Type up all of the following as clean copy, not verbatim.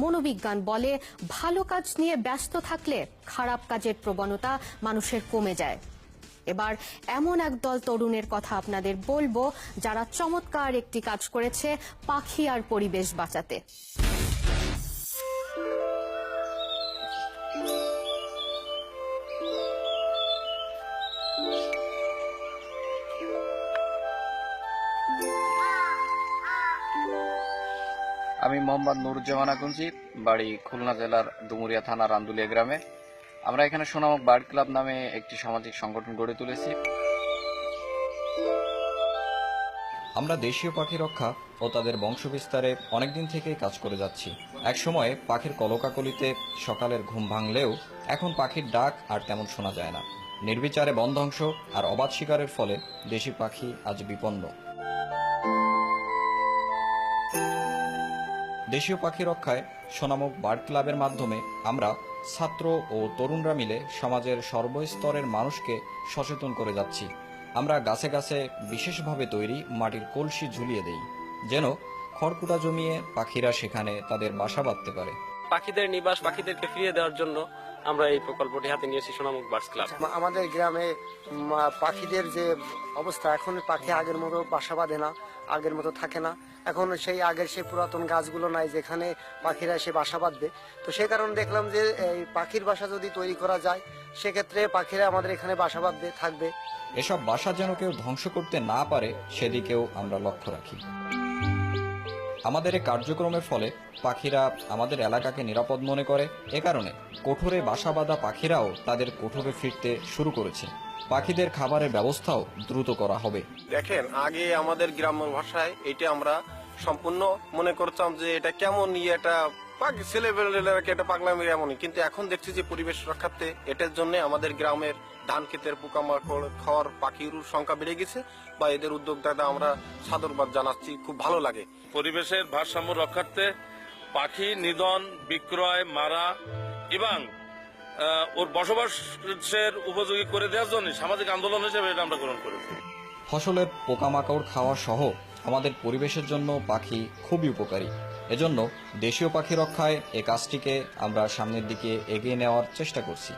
মনোবিজ্ঞান বলে ভালো কাজ নিয়ে ব্যস্ত থাকলে খারাপ কাজের প্রবণতা মানুষের কমে যায়। এবার এমন একদল তরুণের কথা আপনাদের বলবো যারা চমৎকার একটি কাজ করেছে পাখি আর পরিবেশ বাঁচাতে। আমি মোহাম্মদ নুরুজ্জামান আকুঞ্জি, বাড়ি খুলনা জেলার ডুমুরিয়া থানার আন্দুলিয়া গ্রামে। আমরা এখানে সোনামুখ বার্ড ক্লাব নামে একটি সামাজিক সংগঠন গড়ে তুলেছি। আমরা দেশীয় পাখি রক্ষা ও তাদের বংশবিস্তারে অনেকদিন থেকেই কাজ করে যাচ্ছি। এক সময়ে পাখির কলকাকলিতে সকালের ঘুম ভাঙলেও এখন পাখির ডাক আর তেমন শোনা যায় না। নির্বিচারে বন ধ্বংস আর অবাধ শিকারের ফলে দেশি পাখি আজ বিপন্ন। দেশীয় পাখি রক্ষায় সোনামুখ বার্ড ক্লাবের মাধ্যমে আমরা ছাত্র ও তরুণরা মিলে সমাজের সর্বস্তরের মানুষকে সচেতন করে যাচ্ছি। আমরা গাছে গাছে বিশেষভাবে তৈরি মাটির কলসি ঝুলিয়ে দেই, যেন খড়কুটা জমিয়ে পাখিরা সেখানে তাদের বাসা বাঁধতে পারে। পাখিদের নিবাস, পাখিদেরকে ফিরিয়ে দেওয়ার জন্য আমরা এই প্রকল্পটি হাতে নিয়েছি সোনামুখ বার্ডস ক্লাব। আমাদের গ্রামে পাখিদের যে অবস্থা, এখন পাখি আগের মতো বাসা বাঁধে না, আগের মতো থাকে না। এখন সেই আগের সেই পুরাতন গাছগুলো নাই যেখানে পাখিরা এসে বাসা বাঁধবে। তো সে কারণে দেখলাম যে এই পাখির বাসা যদি তৈরি করা যায়, সেক্ষেত্রে পাখিরা আমাদের এখানে বাসা বাঁধবে থাকবে। এসব বাসা যেন কেউ ধ্বংস করতে না পারে সেদিকেও আমরা লক্ষ্য রাখি। আমাদের এই কার্যক্রমের ফলে পাখিরা আমাদের এলাকাকে নিরাপদ মনে করে। এ কারণে কোঠরে বাসা বাঁধা পাখিরাও তাদের কোঠরে ফিরতে শুরু করেছে। পাখিদের খাবারের ব্যবস্থাও দ্রুত করা হবে। দেখেন, আগে আমাদের গ্রাম্য ভাষায় এটা আমরা সম্পূর্ণ মনে করতাম যে এটা কেমন এটা ছেলেবেলাকে এটা পাগলামি এমনই, কিন্তু এখন দেখছি যে পরিবেশ রক্ষার্থে এটার জন্য আমাদের গ্রামের ধান ক্ষেতের পোকামাকড় খাওয়ার পাখির সংখ্যা বেড়ে গেছে, বা এদের উদ্যোগটা আমরা সাধুবাদ জানাচ্ছি, খুব ভালো লাগে। পরিবেশের ভারসাম্য রক্ষার্থে পাখি নিধন, বিক্রয়, মারা এবং ওর বসবাসের উপযোগী করে দেওয়ার জন্য সামাজিক আন্দোলন হিসেবে এটা আমরা গ্রহণ করেছি। ফসলের পোকামাকড় খাওয়া সহ আমাদের পরিবেশের জন্য পাখি খুবই উপকারী। এজন্য দেশীয় পাখি রক্ষায় এ কাজটিকে আমরা সামনের দিকে এগিয়ে নেওয়ার চেষ্টা করছি।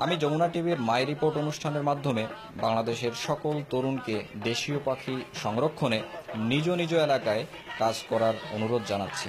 আমি যমুনা টিভির মাই রিপোর্ট অনুষ্ঠানের মাধ্যমে বাংলাদেশের সকল তরুণকে দেশীয় পাখি সংরক্ষণে নিজ নিজ এলাকায় কাজ করার অনুরোধ জানাচ্ছি।